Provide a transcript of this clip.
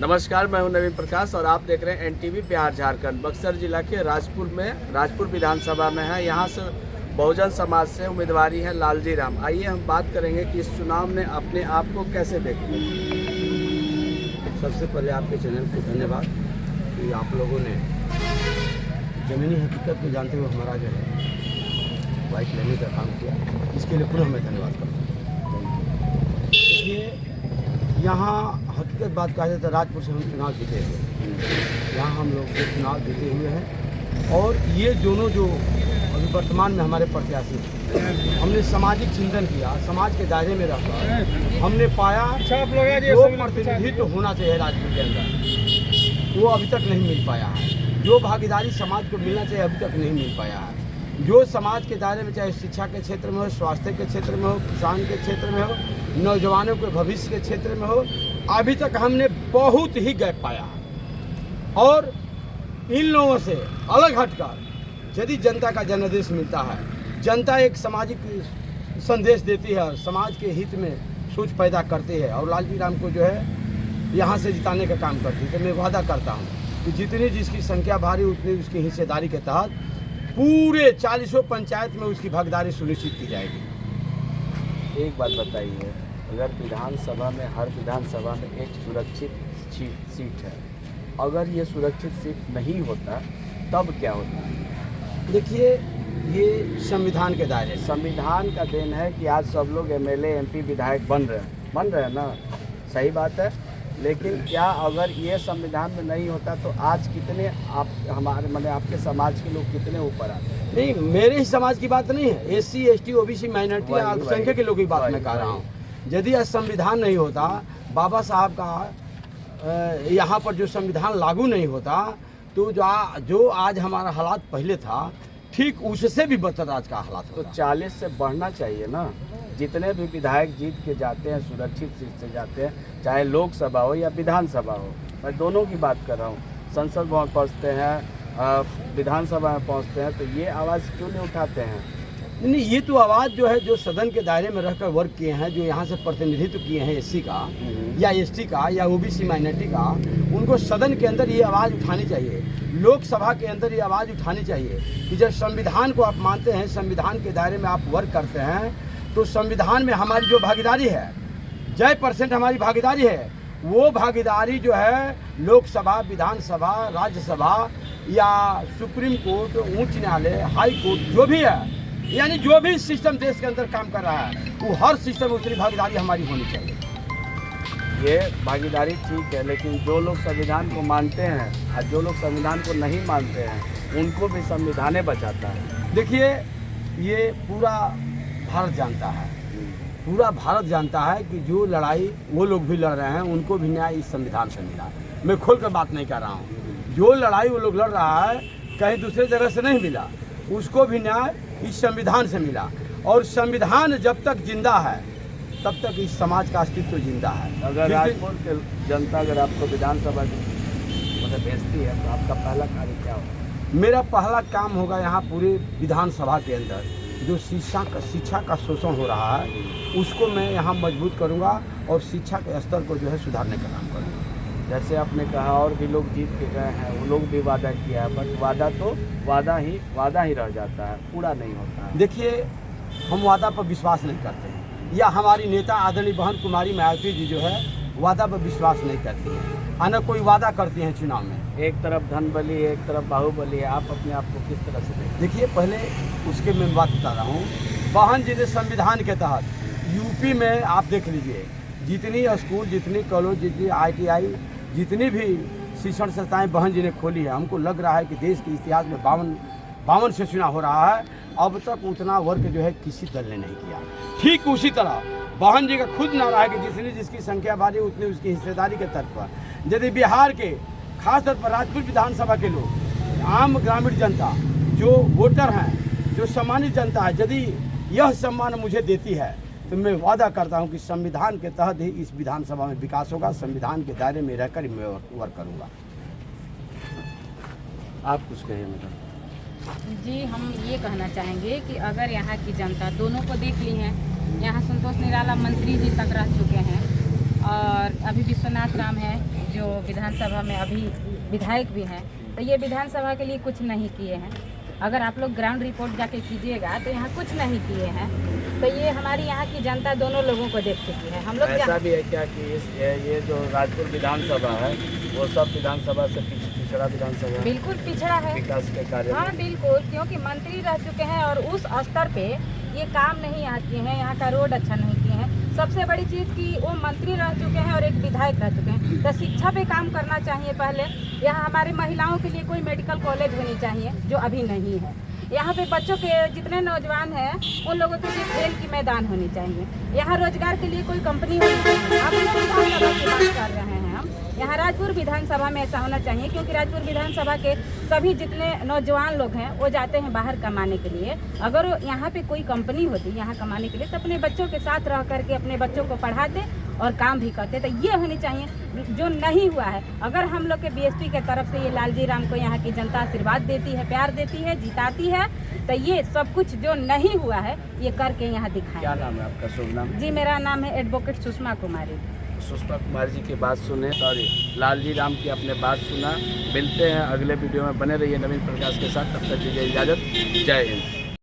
नमस्कार, मैं हूं नवीन प्रकाश और आप देख रहे हैं एनटीवी बिहार झारखंड। बक्सर जिला के राजपुर विधानसभा में है। यहां से बहुजन समाज से उम्मीदवारी है लालजी राम। आइए हम बात करेंगे कि इस चुनाव ने अपने आप को कैसे देखते हैं। सबसे पहले आपके चैनल को धन्यवाद कि आप लोगों ने ज़मीनी हकीकत को जानते हुए हमारा जो है वाइट लेने का काम किया। इसके लिए पुनः मैं धन्यवाद करता हूँ। देखिए, यहाँ हकीकत बात कहा जाए तो राजपुर से हम चुनाव जीते हुए, यहाँ हम लोग जो चुनाव जीते हुए हैं और ये दोनों जो अभी वर्तमान में हमारे प्रत्याशी हैं, हमने सामाजिक चिंतन किया, समाज के दायरे में रहकर हमने पाया जो प्रतिनिधित्व होना चाहिए राजपुर के अंदर, वो अभी तक नहीं मिल पाया है। जो भागीदारी समाज को मिलना चाहिए अभी तक नहीं मिल पाया है। जो समाज के दायरे में, चाहे शिक्षा के क्षेत्र में हो, स्वास्थ्य के क्षेत्र में हो, किसान के क्षेत्र में हो, नौजवानों के भविष्य के क्षेत्र में हो, अभी तक हमने बहुत ही गैप पाया है। और इन लोगों से अलग हटकर यदि जनता का जनादेश मिलता है, जनता एक सामाजिक संदेश देती है, समाज के हित में सोच पैदा करती है और लालजी राम को जो है यहाँ से जिताने का काम करती है, तो मैं वादा करता हूँ कि जितनी जिसकी संख्या भारी उतनी उसकी हिस्सेदारी के तहत पूरे 40 पंचायत में उसकी भागीदारी सुनिश्चित की जाएगी। एक बात बताइए, अगर विधानसभा में हर विधानसभा में एक सुरक्षित सीट है, अगर ये सुरक्षित सीट नहीं होता तब क्या होता? देखिए, ये संविधान के दायरे, संविधान का देन है कि आज सब लोग एमएलए एमपी विधायक बन रहे हैं ना, सही बात है। लेकिन क्या अगर ये संविधान में नहीं होता तो आज कितने आप हमारे माने आपके समाज के लोग कितने ऊपर आते? नहीं, मेरे ही समाज की बात नहीं है, एससी एसटी ओबीसी माइनॉरिटी अल्पसंख्यक के लोगों की बात मैं कह रहा हूँ। यदि आज संविधान नहीं होता, बाबा साहब का यहाँ पर जो संविधान लागू नहीं होता, तो जो आज हमारा हालात पहले था ठीक उससे भी बदतर आज का हालात होता। तो 40 से बढ़ना चाहिए ना। जितने भी विधायक जीत के जाते हैं सुरक्षित सीट से जाते हैं, चाहे लोकसभा हो या विधानसभा हो, मैं दोनों की बात कर रहा हूँ। संसद भवन पहुँचते हैं, विधानसभा में पहुँचते हैं, तो ये आवाज़ क्यों नहीं उठाते हैं? नहीं, ये तो आवाज़ जो है जो सदन के दायरे में रहकर वर्क किए हैं, जो यहाँ से प्रतिनिधित्व किए हैं एससी का या एसटी का या ओबीसी माइनॉरिटी का, उनको सदन के अंदर ये आवाज़ उठानी चाहिए, लोकसभा के अंदर ये आवाज़ उठानी चाहिए कि जब संविधान को आप मानते हैं, संविधान के दायरे में आप वर्क करते हैं, तो संविधान में हमारी जो भागीदारी है, 1% हमारी भागीदारी है, वो भागीदारी जो है लोकसभा, विधानसभा, राज्यसभा या सुप्रीम कोर्ट, उच्च न्यायालय, हाई कोर्ट, जो भी है, यानी जो भी सिस्टम देश के अंदर काम कर रहा है, वो हर सिस्टम में उसकी भागीदारी हमारी होनी चाहिए। ये भागीदारी ठीक है, लेकिन जो लोग संविधान को मानते हैं और जो लोग संविधान को नहीं मानते हैं, उनको भी संविधान बचाता है। देखिए, ये पूरा भारत जानता है, पूरा भारत जानता है कि जो लड़ाई वो लोग भी लड़ रहे हैं, उनको भी न्याय इस संविधान से मिला। मैं खोल कर बात नहीं कर रहा हूँ। जो लड़ाई वो लोग लड़ रहा है कहीं दूसरे जगह से नहीं मिला, उसको भी न्याय इस संविधान से मिला। और संविधान जब तक जिंदा है तब तक इस समाज का अस्तित्व जिंदा है। अगर राजपुर के जनता अगर आपको विधानसभा मतलब भेजती है तो आपका पहला कार्य क्या होगा? मेरा पहला काम होगा यहाँ पूरे विधानसभा के अंदर जो शिक्षा का शोषण हो रहा है, उसको मैं यहाँ मजबूत करूँगा और शिक्षा के स्तर को जो है सुधारने का काम करूँगा। जैसे आपने कहा और भी लोग जीत के गए हैं, वो लोग भी वादा किया है, बट वादा तो वादा ही रह जाता है, पूरा नहीं होता है। देखिए, हम वादा पर विश्वास नहीं करते हैं, या हमारी नेता आदरणीय बहन कुमारी मायावती जी जो है वादा पर विश्वास नहीं करती हैं, आना कोई वादा करती हैं चुनाव में। एक तरफ धन बली, एक तरफ बाहुबली है, आप अपने आप को किस तरह से देखते? देखिए, पहले उसके मैं बात बता रहा हूँ। बहन जी ने संविधान के तहत यूपी में आप देख लीजिए, जितनी स्कूल, जितनी कॉलेज, जितनी ITI, जितनी भी शिक्षण संस्थाएं बहन जी ने खोली है, हमको लग रहा है कि देश के इतिहास में 52 से चुनाव हो रहा है, अब तक उतना वर्क जो है किसी दल ने नहीं किया। ठीक उसी तरह बहन जी का खुद नारा है कि जितनी जिसकी संख्या भारी उतनी उसकी हिस्सेदारी के तर्ज पर यदि बिहार के खासतौर पर राजपुर विधानसभा के लोग, आम ग्रामीण जनता, जो वोटर हैं, जो सम्मानित जनता है, यदि यह सम्मान मुझे देती है तो मैं वादा करता हूं कि संविधान के तहत ही इस विधानसभा में विकास होगा, संविधान के दायरे में रहकर मैं वर्क करूँगा। आप कुछ कहिए मैडम। जी, हम ये कहना चाहेंगे कि अगर यहाँ की जनता दोनों को देख ली है, यहाँ संतोष निराला मंत्री जी तक रह चुके हैं और अभी विश्वनाथ राम है जो विधानसभा में अभी विधायक भी हैं, तो ये विधानसभा के लिए कुछ नहीं किए हैं। अगर आप लोग ग्राउंड रिपोर्ट जाके कीजिएगा तो यहाँ कुछ नहीं किए हैं। तो ये हमारी यहाँ की जनता दोनों लोगों को देख चुकी है। हम लोग ऐसा भी है क्या कि ये जो राजपुर विधानसभा है वो सब विधानसभा से पिछड़ा विधानसभा है? बिल्कुल पिछड़ा है विकास के कार्य हाँ में? बिल्कुल, क्योंकि मंत्री रह चुके हैं और उस स्तर पे ये काम नहीं यहाँ किए हैं, यहाँ का रोड अच्छा नहीं किए हैं। सबसे बड़ी चीज़ कि वो मंत्री रह चुके हैं और एक विधायक रह चुके हैं। तो शिक्षा पे काम करना चाहिए पहले। यहाँ हमारी महिलाओं के लिए कोई मेडिकल कॉलेज होनी चाहिए जो अभी नहीं है। यहाँ पे बच्चों के जितने नौजवान हैं उन लोगों के लिए खेल की मैदान होनी चाहिए। यहाँ रोजगार के लिए कोई कंपनी होनी चाहिए। अब विधानसभा की बात कर रहे हैं हम, यहाँ राजपुर विधानसभा में ऐसा होना चाहिए, क्योंकि राजपुर विधानसभा के सभी जितने नौजवान लोग हैं वो जाते हैं बाहर कमाने के लिए। अगर यहाँ पे कोई कंपनी होती यहाँ कमाने के लिए तो अपने बच्चों के साथ रह करके अपने बच्चों को पढ़ाते और काम भी करते। तो ये होनी चाहिए जो नहीं हुआ है। अगर हम लोग के बीएसपी के तरफ से ये लालजी राम को यहाँ की जनता आशीर्वाद देती है, प्यार देती है, जिताती है, तो ये सब कुछ जो नहीं हुआ है ये करके यहाँ दिखाएं। क्या नाम है आपका? शुभ नाम? जी मेरा नाम है एडवोकेट सुषमा कुमारी। सुषमा कुमार जी की बात सुने, सॉरी लालजी राम की अपने बात सुना। मिलते हैं अगले वीडियो में, बने रहिए नवीन प्रकाश के साथ। तब तक दीजिए इजाज़त। जय हिंद।